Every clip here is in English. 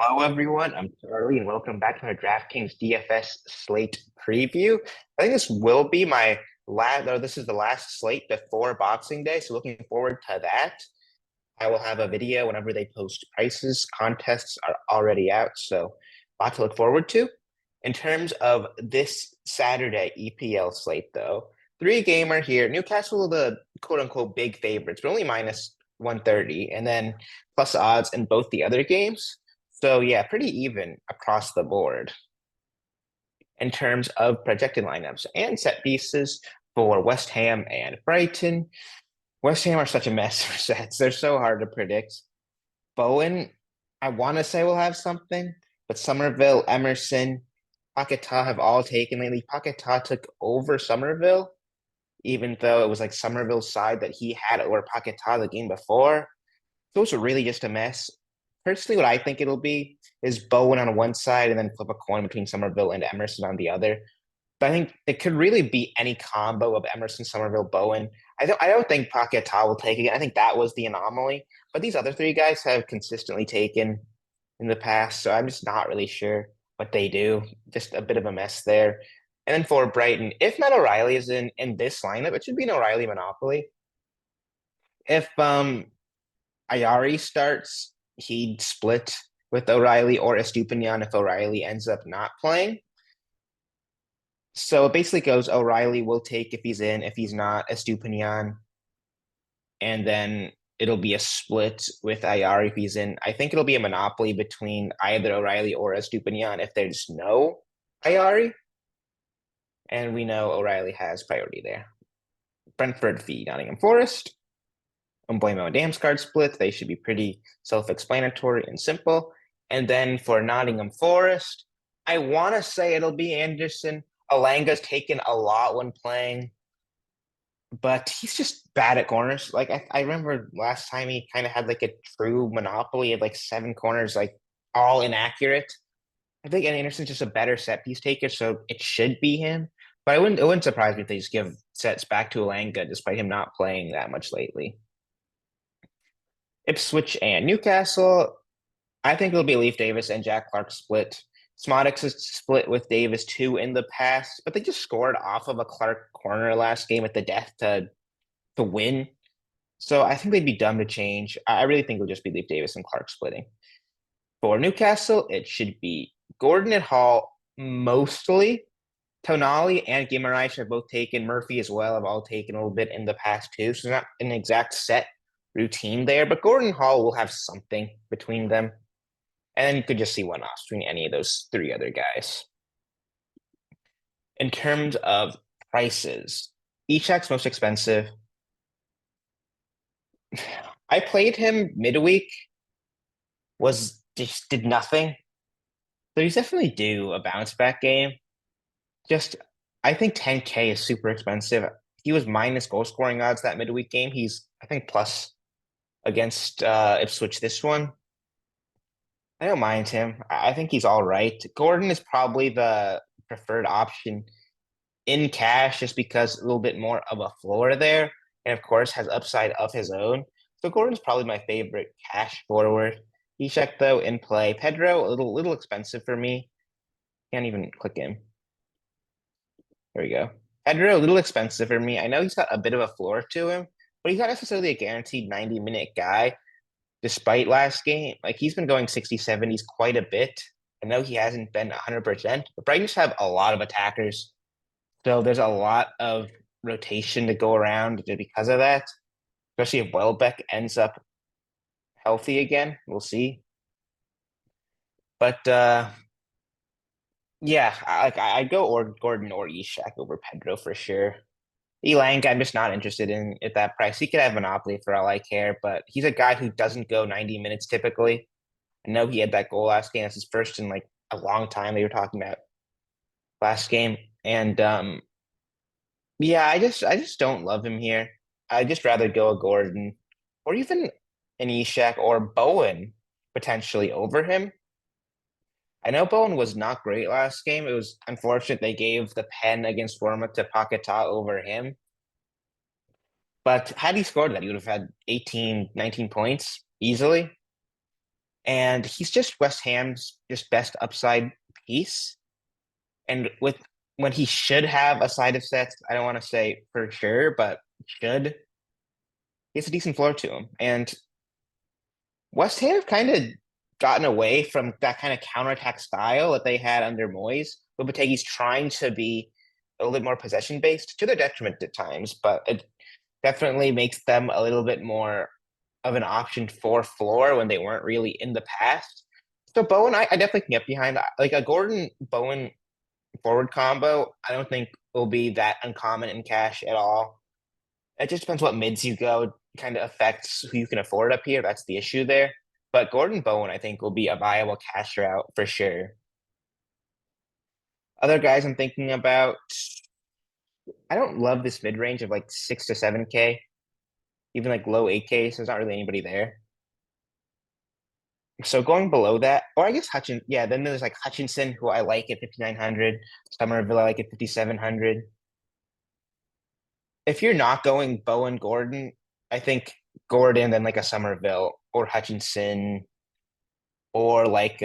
Hello, everyone. I'm Charlie, and welcome back to my DraftKings DFS slate preview. I think this will be my last, or this is the last slate before Boxing Day, so looking forward to that. I will have a video whenever they post prices. Contests are already out, so a lot to look forward to. In terms of this Saturday EPL slate, though, three gamer here. Newcastle, the quote unquote big favorites, but only minus 130, and then plus odds in both the other games. So yeah, pretty even across the board in terms of projected lineups and set pieces for West Ham and Brighton. West Ham are such a mess for sets. They're so hard to predict. Bowen, I want to say will have something, but Somerville, Emerson, Paquetá have all taken lately. Paquetá took over Somerville, even though it was like Somerville's side that he had over Paquetá the game before. So it's really just a mess. Personally, what I think it'll be is Bowen on one side and then flip a coin between Somerville and Emerson on the other. But I think it could really be any combo of Emerson, Somerville, Bowen. I don't think Paquetá will take again. I think that was the anomaly. But these other three guys have consistently taken in the past, so I'm just not really sure what they do. Just a bit of a mess there. And then for Brighton, if Matt O'Reilly is in this lineup, it should be an O'Reilly monopoly. If Ayari starts, he'd split with O'Reilly or Estupinian if O'Reilly ends up not playing. So it basically goes O'Reilly will take if he's in, if he's not, Estupinian. And then it'll be a split with Ayari if he's in. I think it'll be a monopoly between either O'Reilly or Estupinian if there's no Ayari. And we know O'Reilly has priority there. Brentford v Nottingham Forest. Mbeumo and Damsgaard split. They should be pretty self-explanatory and simple. And then for Nottingham Forest, I want to say it'll be Anderson. Alanga's taken a lot when playing, but he's just bad at corners. Like I remember last time he kind of had like a true monopoly of like 7 corners, like all inaccurate. I think Anderson's just a better set piece taker, so it should be him. But it wouldn't surprise me if they just give sets back to Alanga despite him not playing that much lately. Ipswich and Newcastle. I think it'll be Leif Davis and Jack Clark split. Smodix has split with Davis too in the past, but they just scored off of a Clark corner last game at the death to win. So I think they'd be dumb to change. I really think it'll just be Leif Davis and Clark splitting. For Newcastle, it should be Gordon and Hall mostly. Tonali and Guimaraes have both taken. Murphy as well have all taken a little bit in the past too. So not an exact set routine there, but Gordon Hall will have something between them. And then you could just see one-offs between any of those three other guys. In terms of prices, Ishak's most expensive. I played him midweek, just did nothing. So he's definitely due a bounce back game. Just I think 10K is super expensive. He was minus goal scoring odds that midweek game. He's I think plus against Ipswich this one. I don't mind him. I think he's all right. Gordon is probably the preferred option in cash just because a little bit more of a floor there. And of course has upside of his own. So Gordon's probably my favorite cash forward. Ishak though in play. Pedro, a little expensive for me. Can't even click him. There we go. Pedro, a little expensive for me. I know he's got a bit of a floor to him, but he's not necessarily a guaranteed 90-minute guy despite last game. Like he's been going 60, 70s quite a bit. I know he hasn't been 100%, but Brighton just have a lot of attackers. So there's a lot of rotation to go around because of that, especially if Welbeck ends up healthy again. We'll see. But yeah, I'd go or Gordon or Ishak over Pedro for sure. Elang, I'm just not interested in at that price. He could have Monopoly for all I care, but he's a guy who doesn't go 90 minutes typically. I know he had that goal last game. That's his first in like a long time they were talking about last game. And yeah, I just don't love him here. I'd just rather go a Gordon or even an Ishak or Bowen potentially over him. I know Bowen was not great last game. It was unfortunate they gave the pen against Roma to Paquetá over him. But had he scored that, he would have had 18, 19 points easily. And he's just West Ham's just best upside piece. And with when he should have a side of sets, I don't want to say for sure, but should, he has a decent floor to him. And West Ham have kind of gotten away from that kind of counterattack style that they had under Moyes. Lopetegui's trying to be a little bit more possession based to their detriment at times, but it definitely makes them a little bit more of an option for floor when they weren't really in the past. So Bowen, I definitely can get behind like a Gordon Bowen forward combo. I don't think will be that uncommon in cash at all. It just depends what mids you go. Kind of affects who you can afford up here. That's the issue there. But Gordon Bowen, I think, will be a viable cash route for sure. Other guys I'm thinking about, I don't love this mid range of like 6 to 7K, even like low 8K. So there's not really anybody there. So going below that, or I guess Hutchinson, yeah, then there's like Hutchinson, who I like at 5,900, Somerville I like at 5,700. If you're not going Bowen Gordon, I think Gordon, then like a Somerville or Hutchinson or like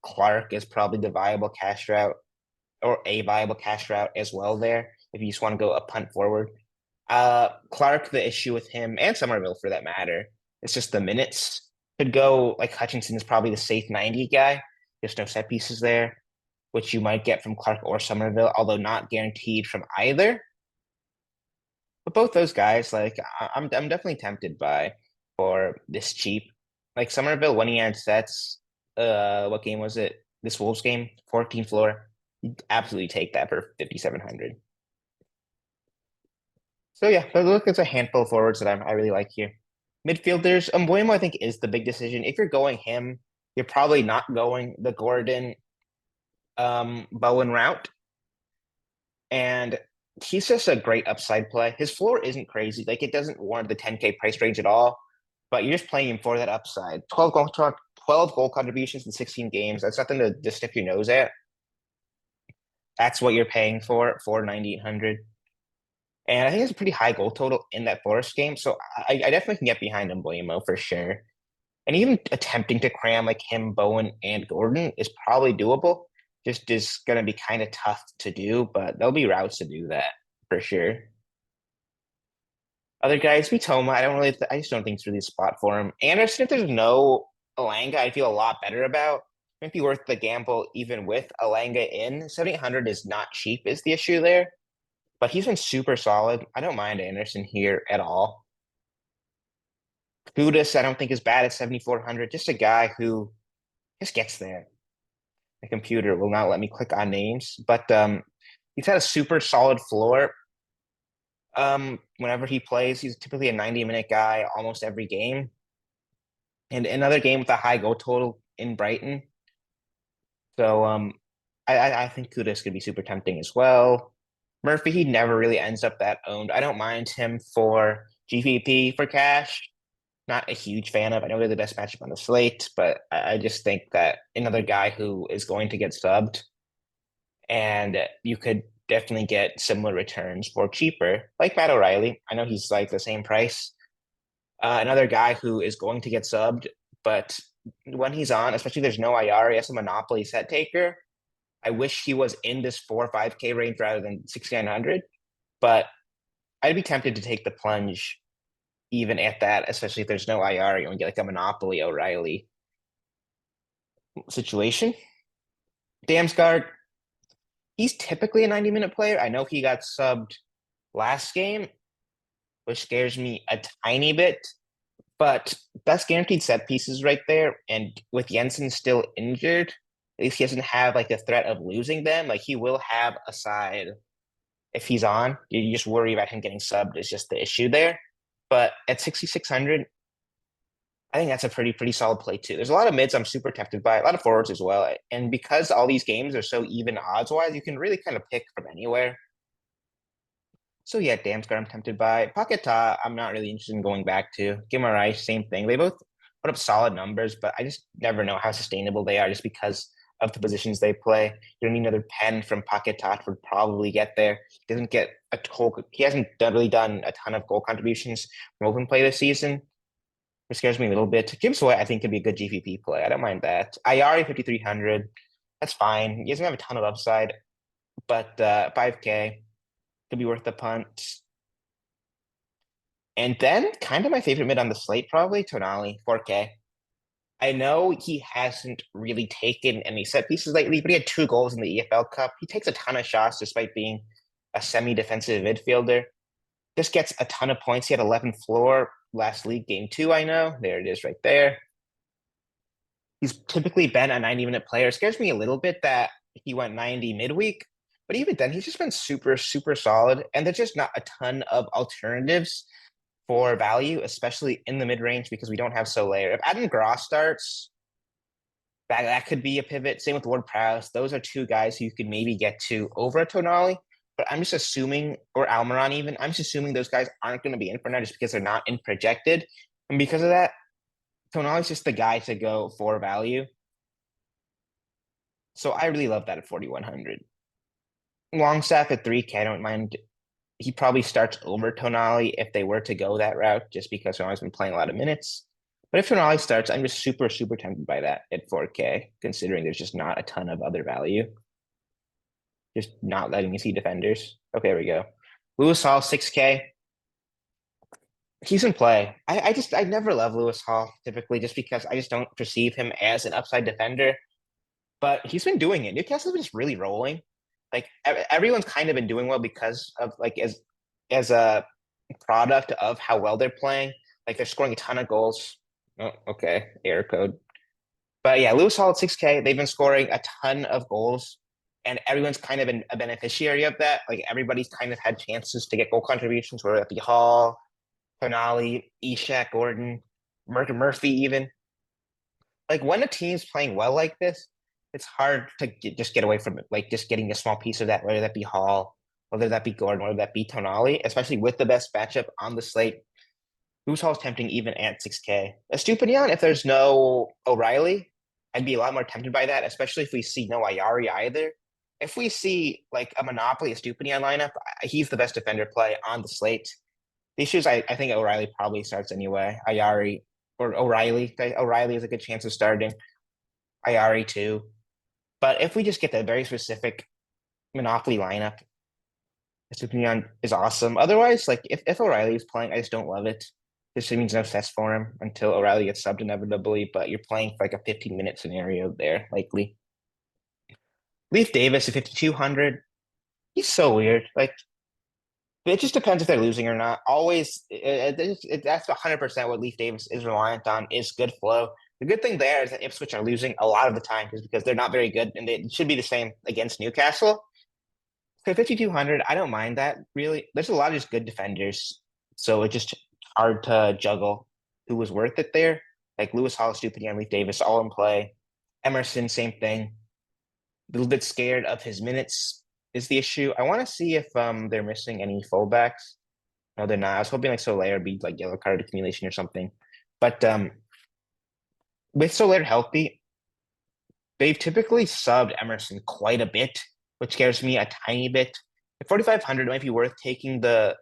Clark is probably the viable cash route or a viable cash route as well there if you just want to go a punt forward. Clark, the issue with him and Somerville for that matter, it's just the minutes. Could go like Hutchinson is probably the safe 90 guy. There's no set pieces there, which you might get from Clark or Somerville, although not guaranteed from either. But both those guys, like I'm definitely tempted by for this cheap. Like Somerville when he had sets, what game was it? This Wolves game, 14 floor. You'd absolutely take that for 5,700. So yeah, look, it's a handful of forwards that I really like here. Midfielders, Mbeumo I think is the big decision. If you're going him, you're probably not going the Gordon Bowen route. And he's just a great upside play. His floor isn't crazy. Like it doesn't warrant the 10K price range at all, but you're just playing him for that upside. 12 goal contributions in 16 games. That's nothing to stick your nose at. That's what you're paying for 9,800. And I think it's a pretty high goal total in that Forest game. So I definitely can get behind Mbeumo for sure. And even attempting to cram like him, Bowen, and Gordon is probably doable. Just is going to be kind of tough to do, but there'll be routes to do that for sure. Other guys, Toma. I just don't think it's really a spot for him. Anderson, if there's no Alanga, I feel a lot better about. Might be worth the gamble even with Alanga in. 7,800 is not cheap, is the issue there. But he's been super solid. I don't mind Anderson here at all. Kudus, I don't think is bad at 7,400. Just a guy who just gets there. The computer will not let me click on names, but he's had a super solid floor. Whenever he plays, he's typically a 90-minute guy almost every game. And another game with a high goal total in Brighton. So I think Kudus could be super tempting as well. Murphy, he never really ends up that owned. I don't mind him for GPP for cash. Not a huge fan of. I know they're the best matchup on the slate, but I just think that another guy who is going to get subbed, and you could definitely get similar returns for cheaper, like Matt O'Reilly. I know he's like the same price. Another guy who is going to get subbed, but when he's on, especially if there's no IR, he has a monopoly set taker. I wish he was in this 4 or 5K range rather than 6,900, but I'd be tempted to take the plunge even at that, especially if there's no IR, you want to get like a monopoly O'Reilly situation. Damsgaard, he's typically a 90-minute player. I know he got subbed last game, which scares me a tiny bit, but that's guaranteed set pieces right there. And with Jensen still injured, at least he doesn't have like the threat of losing them. Like he will have a side if he's on. You just worry about him getting subbed is just the issue there. But at 6,600, I think that's a pretty solid play too. There's a lot of mids I'm super tempted by, a lot of forwards as well. And because all these games are so even odds wise, you can really kind of pick from anywhere. So yeah, Damsgaard I'm tempted by. Paquetá, I'm not really interested in going back to. Guimarães, same thing. They both put up solid numbers, but I just never know how sustainable they are just because of the positions they play. You don't need another pen from Paquetá to probably get there. He doesn't get he hasn't really done a ton of goal contributions from open play this season. It scares me a little bit. Gibbs White, I think, could be a good GPP play. I don't mind that. Ayari 5,300. That's fine. He doesn't have a ton of upside, but 5K could be worth the punt. And then kind of my favorite mid on the slate, probably Tonali, 4K. I know he hasn't really taken any set pieces lately, but he had 2 goals in the EFL Cup. He takes a ton of shots despite being a semi-defensive midfielder. Just gets a ton of points. He had 11 floor last league game 2, I know. There it is right there. He's typically been a 90-minute player. It scares me a little bit that he went 90 midweek, but even then, he's just been super, super solid. And there's just not a ton of alternatives for value, especially in the mid range, because we don't have Soler. If Adam Gross starts, that could be a pivot. Same with Ward Prowse. Those are 2 guys who you could maybe get to over a Tonali. But I'm just assuming, or Almiron even, I'm just assuming those guys aren't going to be in for now just because they're not in projected. And because of that, Tonali's just the guy to go for value. So I really love that at 4,100. Longstaff at 3K, I don't mind. He probably starts over Tonali if they were to go that route, just because Tonali's been playing a lot of minutes. But if Tonali starts, I'm just super, super tempted by that at 4K, considering there's just not a ton of other value. Just not letting me see defenders. Okay, there we go. Lewis Hall, 6K. He's in play. I never love Lewis Hall typically just because I just don't perceive him as an upside defender. But he's been doing it. Newcastle's been just really rolling. Like everyone's kind of been doing well because of like as a product of how well they're playing. Like they're scoring a ton of goals. Oh, okay, error code. But yeah, Lewis Hall at 6K. They've been scoring a ton of goals, and everyone's kind of been a beneficiary of that. Like everybody's kind of had chances to get goal contributions, whether that be Hall, Tonali, Ishak, Gordon, Murphy, even. Like when a team's playing well like this, it's hard to just get away from it. Like just getting a small piece of that, whether that be Hall, whether that be Gordon, whether that be Tonali, especially with the best matchup on the slate. Who's Hall's tempting even at 6K? Estupinian, if there's no O'Reilly, I'd be a lot more tempted by that, especially if we see no Ayari either. If we see like a Monopoly Estupinian lineup, he's the best defender play on the slate. The issue is I think O'Reilly probably starts anyway. Ayari or O'Reilly. O'Reilly has a good chance of starting. Ayari too. But if we just get that very specific Monopoly lineup, Estupinian is awesome. Otherwise, like if O'Reilly is playing, I just don't love it. This means no cess for him until O'Reilly gets subbed inevitably, but you're playing for like a 15-minute scenario there, likely. Leaf Davis at 5,200. He's so weird. Like, it just depends if they're losing or not. Always, that's 100% what Leaf Davis is reliant on is good flow. The good thing there is that Ipswich are losing a lot of the time just because they're not very good, and it should be the same against Newcastle. So 5,200, I don't mind that really. There's a lot of just good defenders, so it's just hard to juggle who was worth it there. Like Lewis Hall, Stupid, Leaf Davis, all in play. Emerson, same thing. A little bit scared of his minutes is the issue. I want to see if they're missing any fullbacks. No, they're not. I was hoping like Soler would be like yellow card accumulation or something. But with Soler healthy, they've typically subbed Emerson quite a bit, which scares me a tiny bit. At 4,500, it might be worth taking the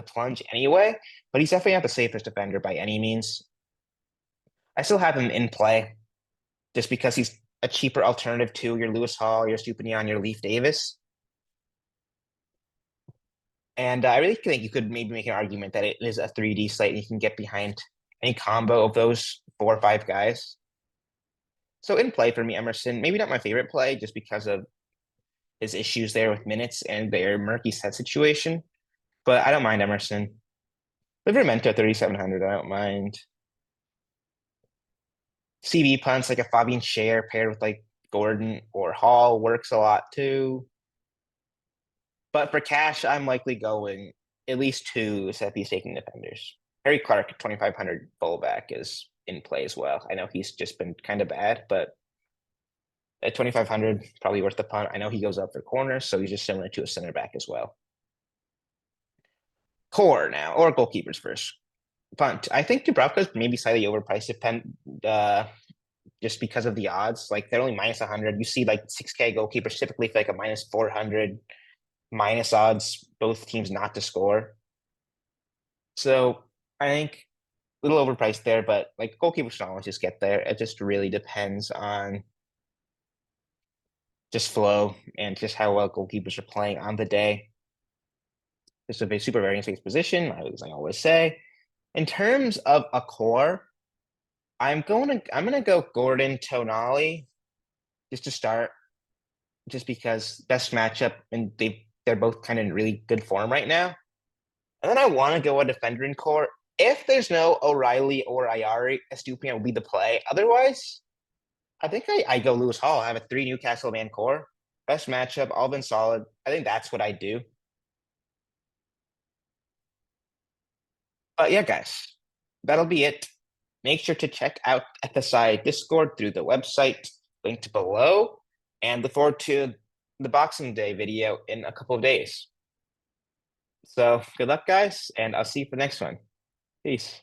plunge anyway, but he's definitely not the safest defender by any means. I still have him in play just because he's a cheaper alternative to your Lewis Hall, your Stupinian, your Leaf Davis. And I really think you could maybe make an argument that it is a 3D slate and you can get behind any combo of those 4 or 5 guys. So in play for me, Emerson, maybe not my favorite play just because of his issues there with minutes and their murky set situation, but I don't mind Emerson. Livramento 3,700, I don't mind. CV punts like a Fabian Schär paired with like Gordon or Hall works a lot too. But for cash, I'm likely going at least 2 set piece taking defenders. Harry Clark at 2,500 fullback is in play as well. I know he's just been kind of bad, but at 2,500, probably worth the punt. I know he goes up for corners, so he's just similar to a center back as well. Core now, or goalkeepers first. Punt. I think Dubravka's maybe slightly overpriced just because of the odds. Like they're only minus 100. You see like 6K goalkeepers typically for like a minus 400 minus odds, both teams not to score. So I think little overpriced there, but like goalkeepers should always just get there. It just really depends on just flow and just how well goalkeepers are playing on the day. This is a super variance-based position, as I always say. In terms of a core, I'm gonna go Gordon Tonali just to start, just because best matchup and they're both kind of in really good form right now. And then I want to go a defender in core. If there's no O'Reilly or Ayari, Estupiñán will be the play. Otherwise, I think I go Lewis Hall. I have a three Newcastle man core. Best matchup, all been solid. I think that's what I do. But yeah, guys, that'll be it. Make sure to check out FSI Discord through the website linked below, and look forward to the Boxing Day video in a couple of days. So good luck, guys, and I'll see you for the next one. Peace.